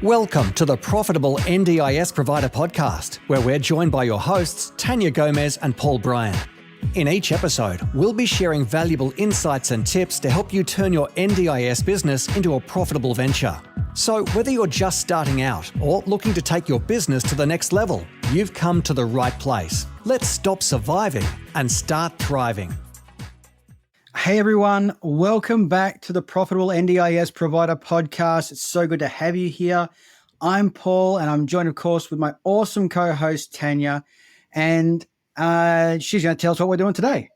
Welcome to the Profitable NDIS Provider Podcast, where we're joined by your hosts, Tania Gomez and Paul Bryan. In each episode, we'll be sharing valuable insights and tips to help you turn your NDIS business into a profitable venture. So whether you're just starting out or looking to take your business to the next level, you've come to the right place. Let's stop surviving and start thriving. Hey everyone, welcome back to the Profitable NDIS Provider Podcast. It's so good to have you here. I'm Paul and I'm joined, of course, with my awesome co-host, Tania, and she's going to tell us what we're doing today.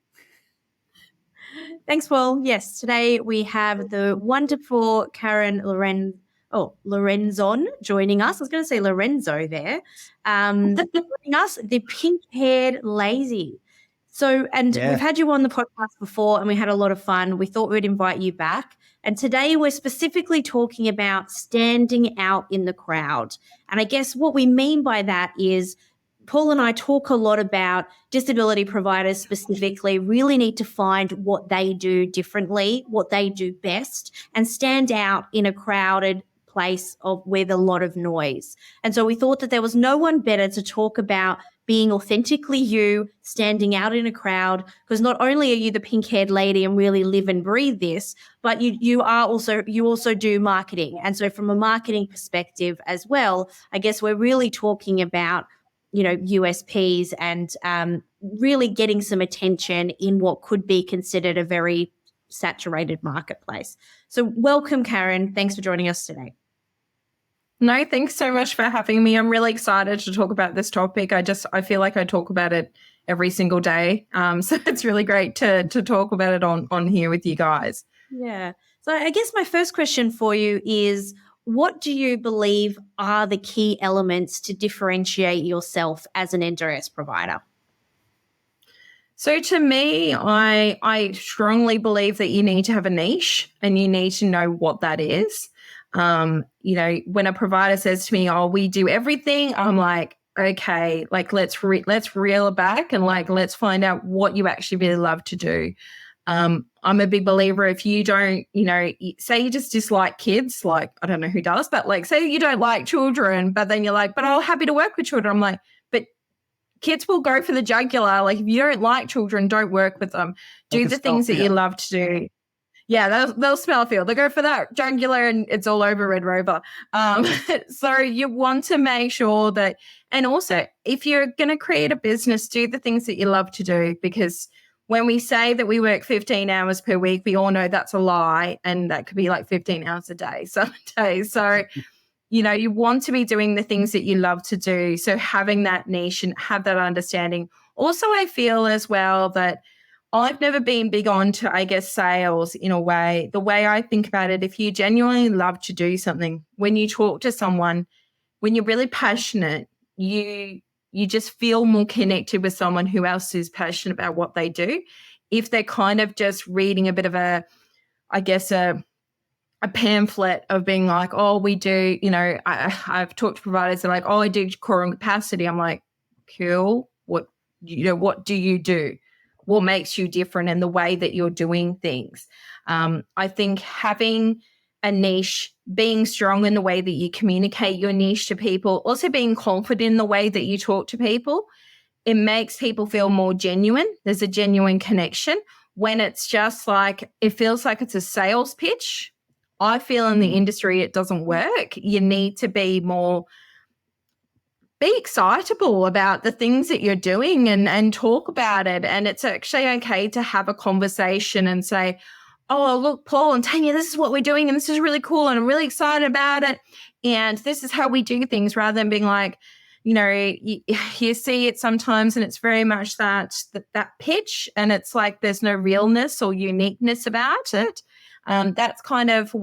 Thanks, Paul. Yes, today we have the wonderful Karen Lorenzon joining us. I was going to say Lorenzo there. Joining us, the pink-haired lazy. We've had you on the podcast before and we had a lot of fun. We thought we'd invite you back. And today we're specifically talking about standing out in the crowd. And I guess what we mean by that is Paul and I talk a lot about disability providers specifically really need to find what they do differently, what they do best, and stand out in a crowded place with a lot of noise. And so we thought that there was no one better to talk about being authentically you, standing out in a crowd, because not only are you the pink-haired lady and really live and breathe this, but you also do marketing. And so from a marketing perspective as well, I guess we're really talking about, USPs and really getting some attention in what could be considered a very saturated marketplace. So welcome, Karen. Thanks for joining us today. No, thanks so much for having me. I'm really excited to talk about this topic. I feel like I talk about it every single day. So it's really great to talk about it on here with you guys. Yeah. So I guess my first question for you is, what do you believe are the key elements to differentiate yourself as an NDIS provider? So to me, I strongly believe that you need to have a niche and you need to know what that is. When a provider says to me, "Oh, we do everything," I'm like, okay, like let's reel it back and let's find out what you actually really love to do. I'm a big believer if you don't, say you just dislike kids, like I don't know who does, but say you don't like children, but then you're like, but I'm happy to work with children. I'm like, but kids will go for the jugular. Like if you don't like children, don't work with them. Do the things that you love to do. Yeah, they'll smell feel. They go for that jugular and it's all over Red Rover. So you want to make sure that, and also if you're going to create a business, do the things that you love to do, because when we say that we work 15 hours per week, we all know that's a lie, and that could be like 15 hours a day, some days. So, you want to be doing the things that you love to do. So having that niche and have that understanding. Also, I feel as well that I've never been big on to, I guess, sales in a way. The way I think about it, if you genuinely love to do something, when you talk to someone, when you're really passionate, you just feel more connected with someone who else is passionate about what they do. If they're kind of just reading a bit of a pamphlet of being like, oh, we do, I've talked to providers that are like, oh, I do core and capacity. I'm like, cool. What do you do? What makes you different in the way that you're doing things? I think having a niche, being strong in the way that you communicate your niche to people, also being confident in the way that you talk to people, it makes people feel more genuine. There's a genuine connection. When it's just like, it feels like it's a sales pitch, I feel in the industry it doesn't work. You need to be excitable about the things that you're doing and talk about it. And it's actually okay to have a conversation and say, oh, look, Paul and Tania, this is what we're doing and this is really cool and I'm really excited about it. And this is how we do things, rather than being like, you see it sometimes and it's very much that pitch, and it's like there's no realness or uniqueness about it. That's kind of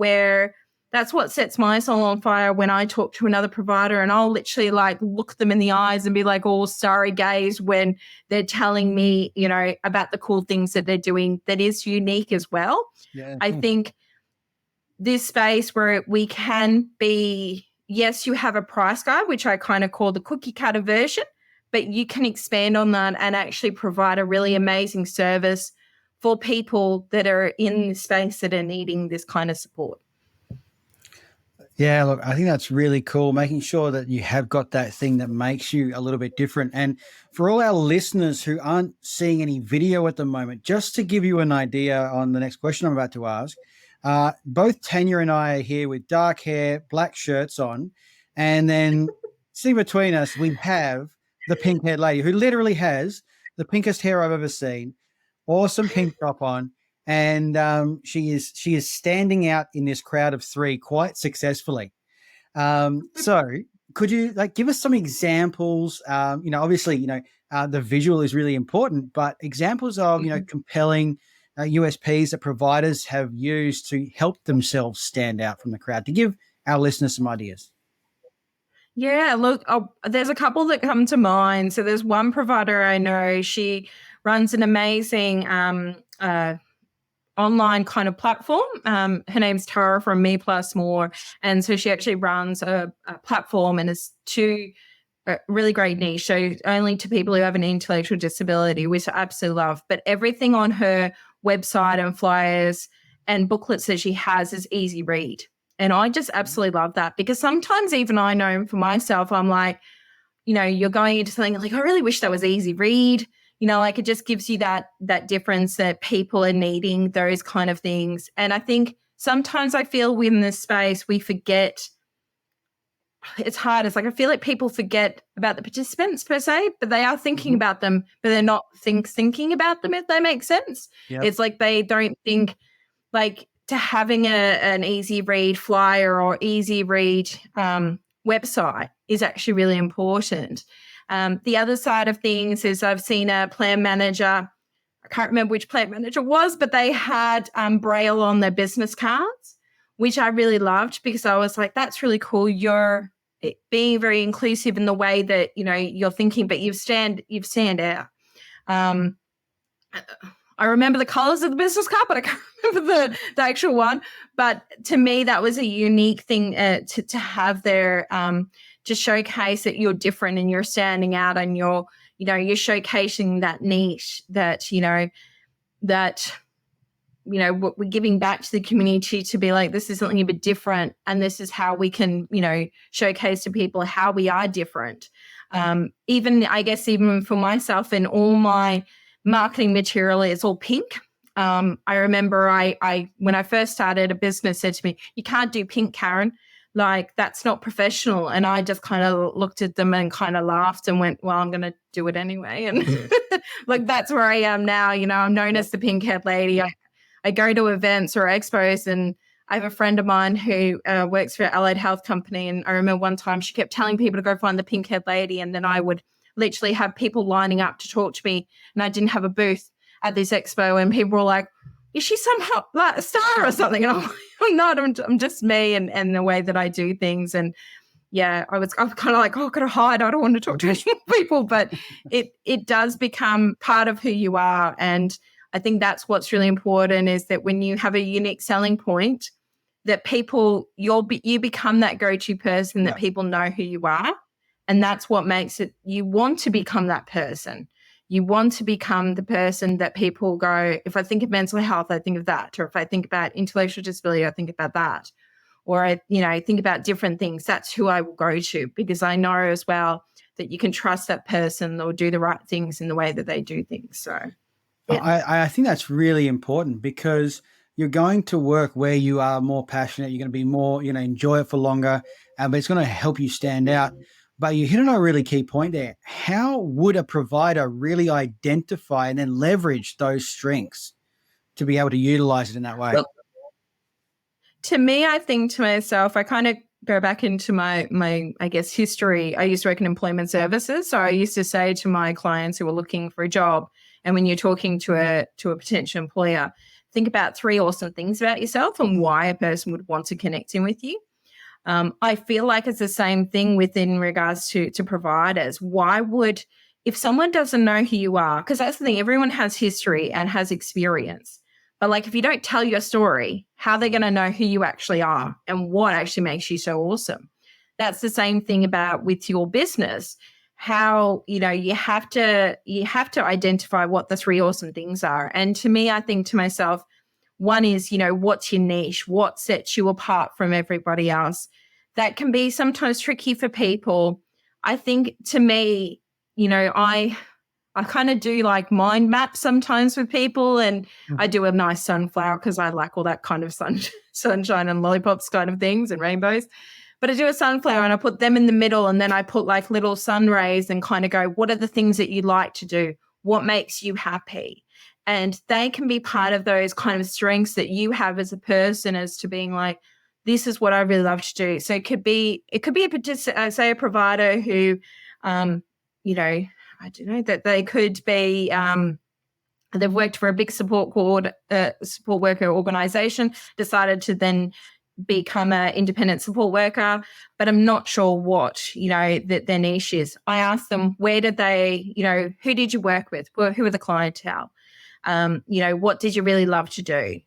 that's what sets my soul on fire when I talk to another provider, and I'll literally look them in the eyes and be like all starry gaze when they're telling me, about the cool things that they're doing that is unique as well. Yeah. I think this space where we can be, yes, you have a price guide, which I kind of call the cookie cutter version, but you can expand on that and actually provide a really amazing service for people that are in the space that are needing this kind of support. Yeah, look, I think that's really cool, making sure that you have got that thing that makes you a little bit different. And for all our listeners who aren't seeing any video at the moment, just to give you an idea on the next question I'm about to ask, both Tanya and I are here with dark hair, black shirts on, and then sitting between us, we have the pink-haired lady who literally has the pinkest hair I've ever seen, awesome pink top on, and she is standing out in this crowd of three quite successfully. So could you give us some examples? Obviously, the visual is really important, but examples of compelling USPs that providers have used to help themselves stand out from the crowd, to give our listeners some ideas. Yeah, look, there's a couple that come to mind. So there's one provider I know. She runs an amazing online kind of platform. Her name's Tara from Me Plus More. And so she actually runs a platform and is to a really great niche. So only to people who have an intellectual disability, which I absolutely love. But everything on her website and flyers and booklets that she has is easy read. And I just absolutely love that, because sometimes even I know for myself, I'm like, you're going into something like, I really wish that was easy read. It just gives you that difference that people are needing, those kind of things. And I think sometimes I feel within this space, we forget. It's hard. It's like I feel like people forget about the participants per se, but they are thinking about them, but they're not thinking about them, if that makes sense. Yep. It's like they don't think to having an easy read flyer or easy read website is actually really important. The other side of things is I've seen a plan manager. I can't remember which plan manager it was, but they had braille on their business cards, which I really loved, because I was like, that's really cool. You're being very inclusive in the way that, you're thinking, but you stand out. I remember the colors of the business card, but I can't remember the actual one. But to me, that was a unique thing to have there, to showcase that you're different and you're standing out, and you're showcasing that niche that, what we're giving back to the community, to be like, this is something a bit different, and this is how we can, showcase to people how we are different. Even for myself, in all my marketing material, it's all pink. I remember I when I first started, a business said to me, "You can't do pink, Karen. That's not professional." And I just kind of looked at them and kind of laughed and went, well, I'm going to do it anyway. And that's where I am now. I'm known as the pink-haired lady. I go to events or expos, and I have a friend of mine who works for Allied Health Company. And I remember one time she kept telling people to go find the pink-haired lady. And then I would literally have people lining up to talk to me. And I didn't have a booth at this expo. And people were like, is she somehow like a star or something? And I'm like, I'm not, I'm just me and the way that I do things. And yeah, I'm kind of like, oh, I've got to hide. I don't want to talk to people, but it does become part of who you are. And I think that's what's really important, is that when you have a unique selling point, that people, you become that go-to person that people know who you are. And that's what makes it, you want to become that person. You want to become the person that people go, if I think of mental health, I think of that. Or if I think about intellectual disability, I think about that. Or I think about different things. That's who I will go to, because I know as well that you can trust that person or do the right things in the way that they do things. So yeah. I think that's really important, because you're going to work where you are more passionate. You're going to be more, enjoy it for longer, but it's going to help you stand out. But you hit on a really key point there. How would a provider really identify and then leverage those strengths to be able to utilize it in that way? Well, to me, I think to myself, I kind of go back into my I guess, history. I used to work in employment services. So I used to say to my clients who were looking for a job, and when you're talking to a potential employer, think about 3 awesome things about yourself and why a person would want to connect in with you. I feel like it's the same thing within regards to providers. Why would, if someone doesn't know who you are, because that's the thing, everyone has history and has experience. But if you don't tell your story, how are they going to know who you actually are and what actually makes you so awesome? That's the same thing about with your business. How, you have to identify what the 3 awesome things are. And to me, I think to myself, one is, what's your niche? What sets you apart from everybody else? that can be sometimes tricky for people. I think to me, I kind of do like mind maps sometimes with people, and I do a nice sunflower because I like all that kind of sunshine and lollipops kind of things and rainbows. But I do a sunflower and I put them in the middle, and then I put like little sun rays and kind of go, what are the things that you like to do? What makes you happy? And they can be part of those kind of strengths that you have as a person, as to being like, this is what I really love to do. So it could be a provider who, I don't know, that they could be, they've worked for a big support worker organization, decided to then become an independent support worker, but I'm not sure what, that their niche is. I asked them, where did they, who did you work with? Who are the clientele? What did you really love to do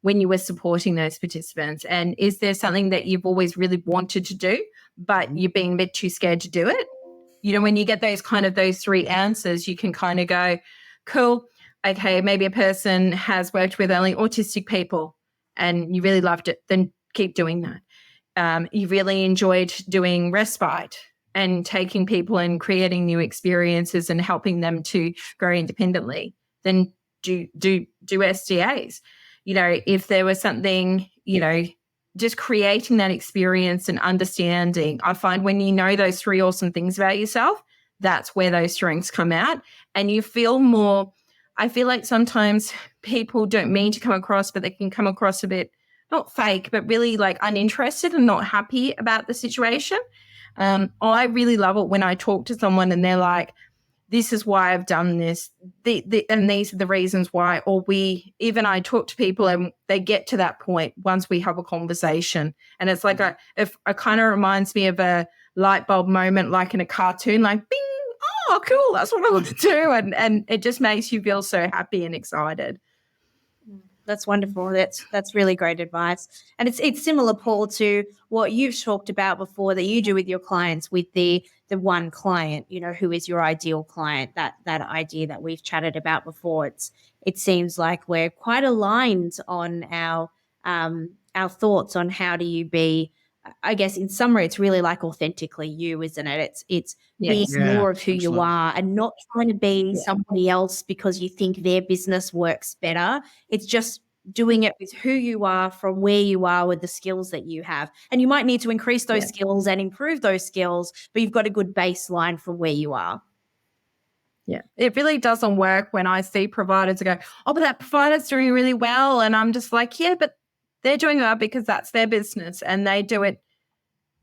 when you were supporting those participants? And is there something that you've always really wanted to do, but you're being a bit too scared to do it? When you get those three answers, you can kind of go, cool, okay, maybe a person has worked with only autistic people and you really loved it, then keep doing that. You really enjoyed doing respite and taking people and creating new experiences and helping them to grow independently, then do SDAs. If there was something, just creating that experience and understanding. I find when you know those three awesome things about yourself, that's where those strengths come out, and you feel more. I feel like sometimes people don't mean to come across, but they can come across a bit, not fake, but really like uninterested and not happy about the situation. I really love it when I talk to someone and they're like, this is why I've done this, and these are the reasons why. Or I talk to people and they get to that point once we have a conversation. And it's like it kind of reminds me of a light bulb moment, like in a cartoon, like bing, oh, cool, that's what I want to do. And it just makes you feel so happy and excited. That's wonderful. That's really great advice. And it's similar, Paul, to what you've talked about before that you do with your clients, with the one client, who is your ideal client, that idea that we've chatted about before. It seems like we're quite aligned on our thoughts on how do you be. I guess in summary, it's really like authentically you, isn't it? It's being more of who you are and not trying to be somebody else because you think their business works better. It's just doing it with who you are, from where you are, with the skills that you have. And you might need to increase those skills and improve those skills, but you've got a good baseline from where you are. Yeah, it really doesn't work when I see providers go, oh, but that provider's doing really well. And I'm just like, yeah, but they're doing well because that's their business and they do it.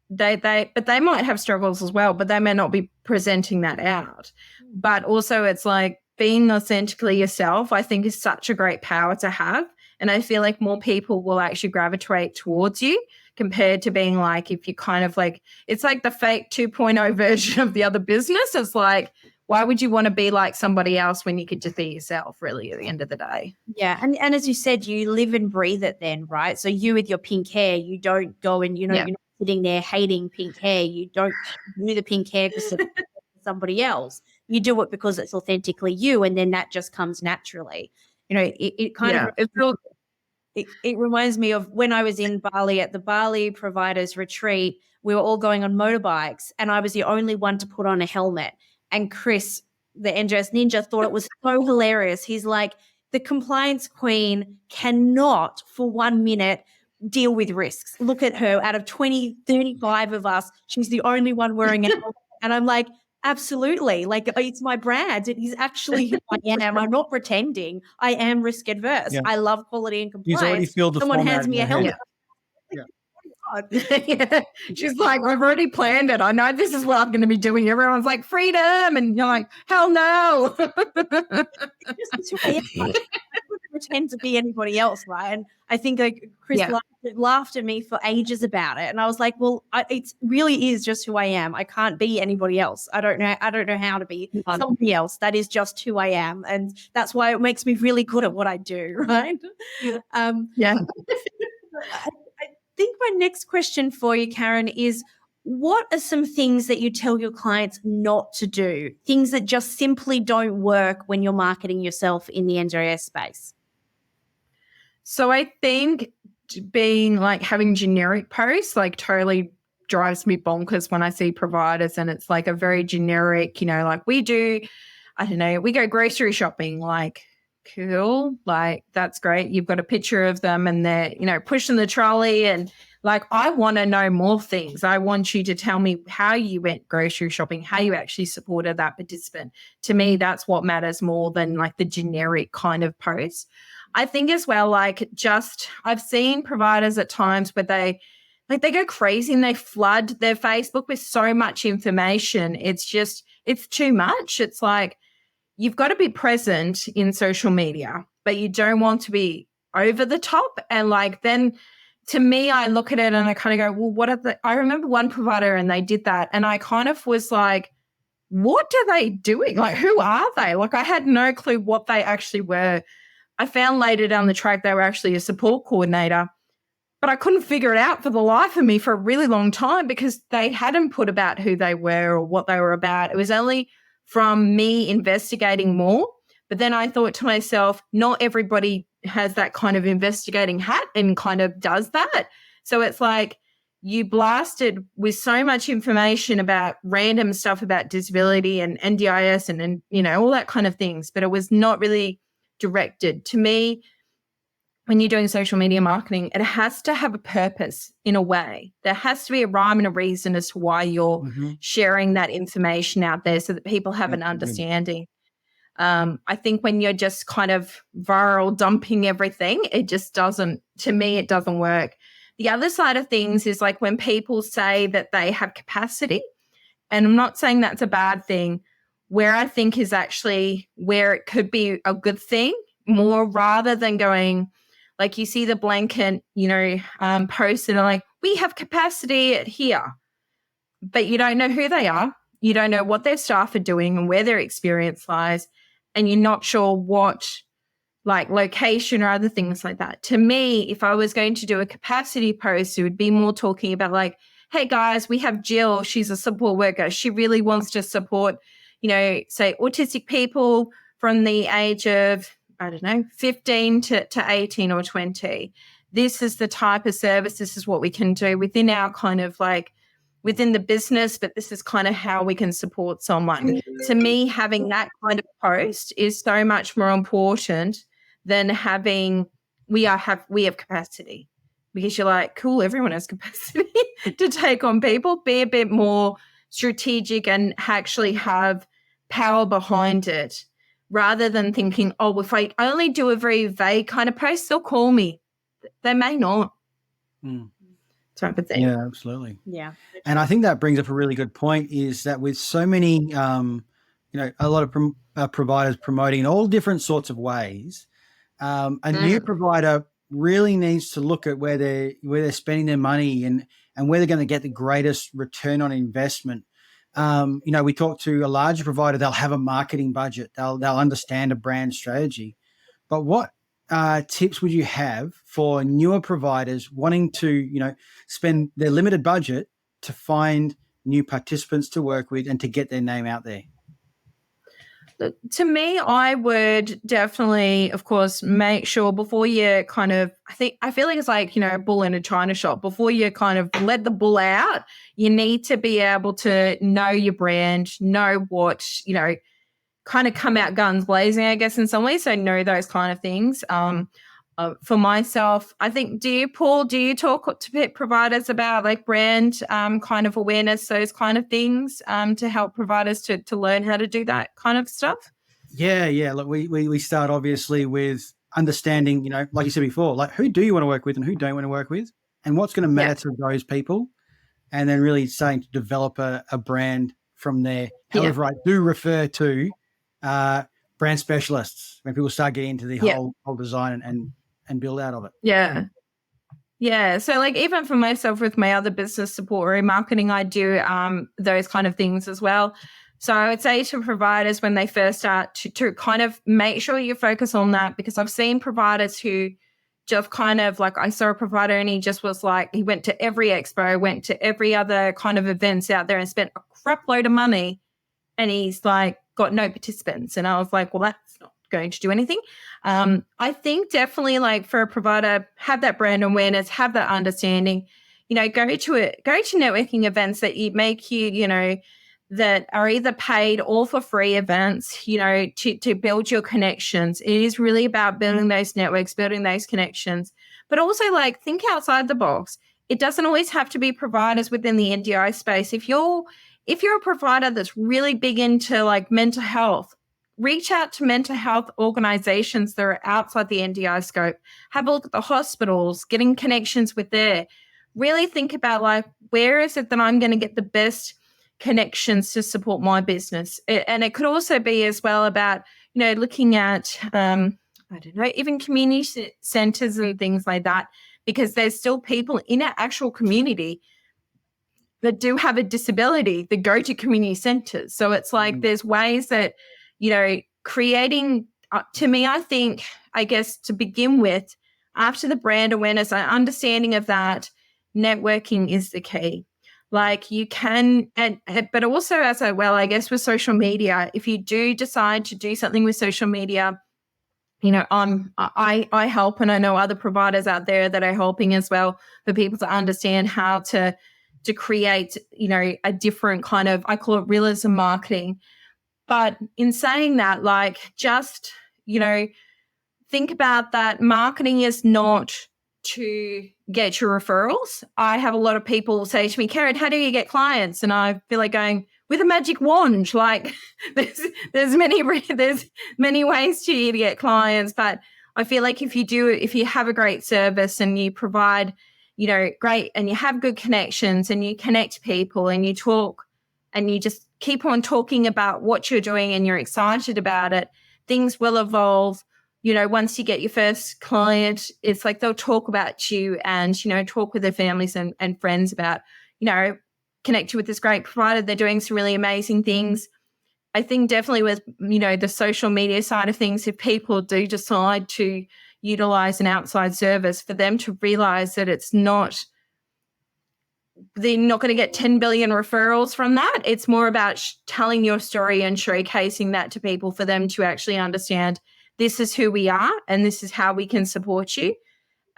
But they might have struggles as well, but they may not be presenting that out. But also it's like being authentically yourself, I think, is such a great power to have. And I feel like more people will actually gravitate towards you compared to being like, if you kind of like, it's like the fake 2.0 version of the other business. It's like, why would you want to be like somebody else when you could just be yourself, really, at the end of the day? Yeah. And as you said, you live and breathe it then, right? So you with your pink hair, you don't go and, you're not sitting there hating pink hair. You don't do the pink hair because of somebody else. You do it because it's authentically you, and then that just comes naturally. It kind of it reminds me of when I was in Bali at the Bali Providers Retreat. We were all going on motorbikes, and I was the only one to put on a helmet. And Chris, the NDIS ninja, thought it was so hilarious. He's like, the compliance queen cannot for 1 minute deal with risks. Look at her. Out of 20, 35 of us, she's the only one wearing a helmet. And I'm like, absolutely. Like, it's my brand. It is actually who I am. I'm not pretending. I am risk adverse. Yeah. I love quality and compliance. He's already filled the Someone hands me a helmet. She's like, I've already planned it. I know this is what I'm going to be doing. Everyone's like, freedom. And you're like, hell no. I wouldn't pretend to be anybody else, right? And I think Chris laughed at me for ages about it. And I was like, well, it really is just who I am. I can't be anybody else. I don't know how to be somebody else. That is just who I am. And that's why it makes me really good at what I do, right? I think my next question for you, Karen, is what are some things that you tell your clients not to do, things that just simply don't work when you're marketing yourself in the NDIS space? So I think being like having generic posts, like totally drives me bonkers when I see providers and it's like a very generic, like we do, I don't know, we go grocery shopping, like cool, like that's great. You've got a picture of them and they're, pushing the trolley and like, I want to know more things. I want you to tell me how you went grocery shopping, how you actually supported that participant. To me, that's what matters more than like the generic kind of post. I think as well, like I've seen providers at times where they go crazy and they flood their Facebook with so much information. It's too much. It's like, you've got to be present in social media, but you don't want to be over the top. And like, then to me, I look at it and I kind of go, well, I remember one provider and they did that. And I kind of was like, what are they doing? Like, who are they? Like, I had no clue what they actually were. I found later down the track, they were actually a support coordinator, but I couldn't figure it out for the life of me for a really long time because they hadn't put about who they were or what they were about. It was only from me investigating more. But then I thought to myself, not everybody has that kind of investigating hat and kind of does that. So it's like you blasted with so much information about random stuff about disability and NDIS and all that kind of things, but it was not really directed. To me, when you're doing social media marketing, it has to have a purpose in a way. There has to be a rhyme and a reason as to why you're sharing that information out there so that people have an understanding. I think when you're just kind of viral dumping everything, it doesn't work. The other side of things is like when people say that they have capacity, and I'm not saying that's a bad thing, where I think is actually where it could be a good thing more rather than going, like you see the blanket, posts and like, we have capacity at here, but you don't know who they are. You don't know what their staff are doing and where their experience lies. And you're not sure what like location or other things like that. To me, if I was going to do a capacity post, it would be more talking about like, hey guys, we have Jill. She's a support worker. She really wants to support, say autistic people from the age of, 15 to 18 or 20. This is the type of service. This is what we can do within our kind of like within the business, but this is kind of how we can support someone. To me, having that kind of post is so much more important than having we have capacity, because you're like, cool, everyone has capacity to take on people. Be a bit more strategic and actually have power behind it, rather than thinking, oh, if I only do a very vague kind of post, they'll call me. They may not. Type of thing. Yeah, absolutely. Yeah. And I think that brings up a really good point, is that with so many, a lot of providers promoting in all different sorts of ways, a new provider really needs to look at where they're spending their money and where they're going to get the greatest return on investment. We talk to a larger provider, they'll have a marketing budget, they'll understand a brand strategy. But what tips would you have for newer providers wanting to, spend their limited budget to find new participants to work with and to get their name out there? To me, I would definitely, of course, make sure before you kind of, I feel like it's like, a bull in a china shop. Before you kind of let the bull out, you need to be able to know your brand, know what, kind of come out guns blazing, I guess, in some ways. So know those kind of things. For myself, I think, Paul, do you talk to providers about like brand kind of awareness, those kind of things to help providers to learn how to do that kind of stuff? Yeah. Look, we start obviously with understanding, like you said before, like who do you want to work with and who don't want to work with and what's going to matter to those people, and then really starting to develop a brand from there. However, I do refer to brand specialists when people start getting into the whole design and build out of it. Yeah. So like even for myself with my other business support or marketing, I do those kind of things as well. So I would say to providers when they first start to kind of make sure you focus on that, because I've seen providers who just kind of like, I saw a provider and he just was like, he went to every expo, went to every other kind of events out there and spent a crap load of money, and he's like got no participants. And I was like, well, that's not going to do anything. I think definitely like for a provider, have that brand awareness, have that understanding, go to networking events that make you, that are either paid or for free events, to build your connections. It is really about building those networks, building those connections, but also like think outside the box. It doesn't always have to be providers within the NDI space. If you're a provider that's really big into like mental health, reach out to mental health organizations that are outside the NDI scope. Have a look at the hospitals, getting connections with there. Really think about like, where is it that I'm going to get the best connections to support my business? And it could also be as well about, looking at, even community centers and things like that, because there's still people in our actual community that do have a disability that go to community centers. So it's like there's ways that, creating, to me, I guess to begin with, after the brand awareness and understanding of that, networking is the key. Like you can, but also I guess with social media, if you do decide to do something with social media, I help, and I know other providers out there that are helping as well for people to understand how to create, a different kind of, I call it realism marketing. But in saying that, like just, think about that marketing is not to get your referrals. I have a lot of people say to me, Karen, how do you get clients? And I feel like going, with a magic wand. Like there's many ways to you to get clients, but I feel like if you have a great service and you provide, great, and you have good connections and you connect people and you talk and you just keep on talking about what you're doing and you're excited about it, things will evolve. Once you get your first client, it's like they'll talk about you and, talk with their families and friends about, connect you with this great provider. They're doing some really amazing things. I think definitely with, the social media side of things, if people do decide to utilize an outside service, for them to realize that they're not going to get 10 billion referrals from that. It's more about telling your story and showcasing that to people for them to actually understand this is who we are and this is how we can support you,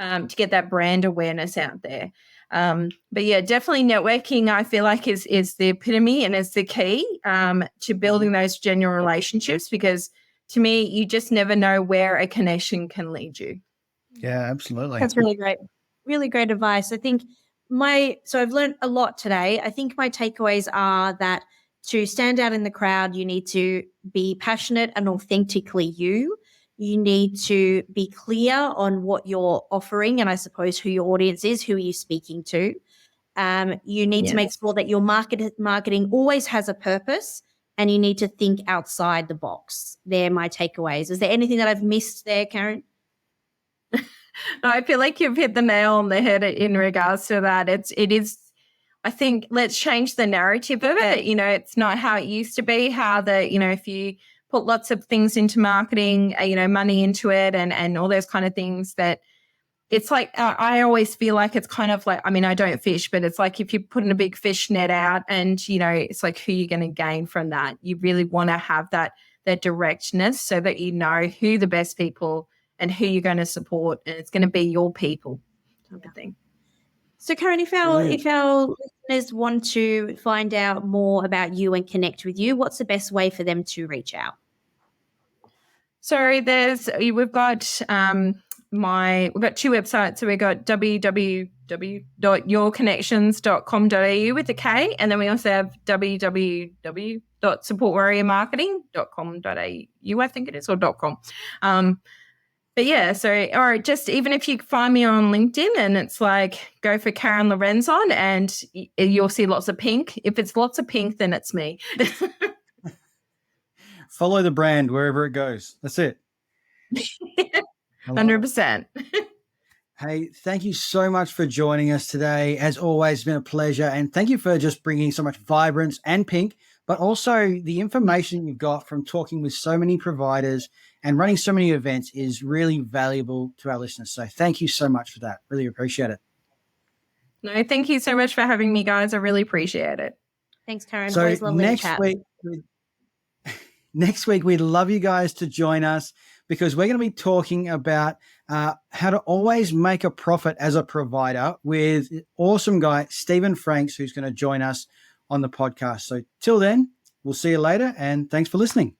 to get that brand awareness out there. But yeah, definitely networking, I feel like is the epitome and is the key to building those genuine relationships, because to me, you just never know where a connection can lead you. Yeah, absolutely. That's really great. Really great advice. I think so I've learned a lot today. I think my takeaways are that to stand out in the crowd, you need to be passionate and authentically you. You need to be clear on what you're offering and I suppose who your audience is, who are you speaking to. You need to make sure that your marketing always has a purpose, and you need to think outside the box. They're my takeaways. Is there anything that I've missed there, Karen? No, I feel like you've hit the nail on the head in regards to that. It is, I think, let's change the narrative of it. It's not how it used to be, how if you put lots of things into marketing, money into it and all those kind of things, that it's like, I always feel like it's kind of like, I don't fish, but it's like if you're putting a big fish net out and, it's like who you're going to gain from that. You really want to have that directness so that you know who the best people and who you're going to support, and it's going to be your people type of thing. So Karen, if our listeners want to find out more about you and connect with you, what's the best way for them to reach out? So we've got two websites. So we've got www.yourconnections.com.au with a K, and then we also have www.supportwarriormarketing.com.au, I think it is, or .com. But yeah, or just even if you find me on LinkedIn and it's like, go for Karen Lorenzon and you'll see lots of pink. If it's lots of pink, then it's me. Follow the brand wherever it goes. That's it. 100%. Hey, thank you so much for joining us today. As always, it's been a pleasure. And thank you for just bringing so much vibrance and pink, but also the information you've got from talking with so many providers and running so many events is really valuable to our listeners. So thank you so much for that. Really appreciate it. No, thank you so much for having me, guys. I really appreciate it. Thanks, Karen. So always lovely to chat. Next week, we'd love you guys to join us because we're going to be talking about how to always make a profit as a provider with awesome guy, Stephen Franks, who's going to join us on the podcast. So till then, we'll see you later, and thanks for listening.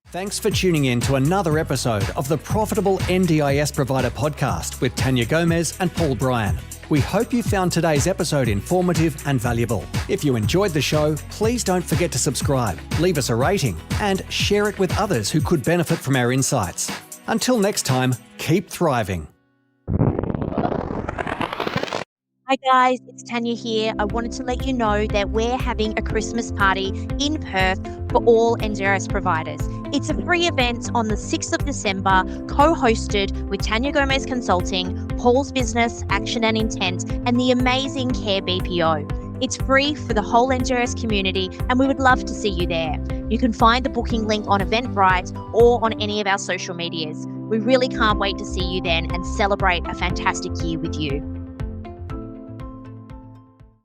Thanks for tuning in to another episode of the Profitable NDIS Provider Podcast with Tania Gomez and Paul Bryan. We hope you found today's episode informative and valuable. If you enjoyed the show, please don't forget to subscribe, leave us a rating, and share it with others who could benefit from our insights. Until next time, keep thriving. Hi guys, it's Tania here. I wanted to let you know that we're having a Christmas party in Perth for all NDIS providers. It's a free event on the 6th of December, co-hosted with Tania Gomez Consulting, Paul's Business, Action and Intent, and the amazing Care BPO. It's free for the whole NDIS community, and we would love to see you there. You can find the booking link on Eventbrite or on any of our social medias. We really can't wait to see you then and celebrate a fantastic year with you.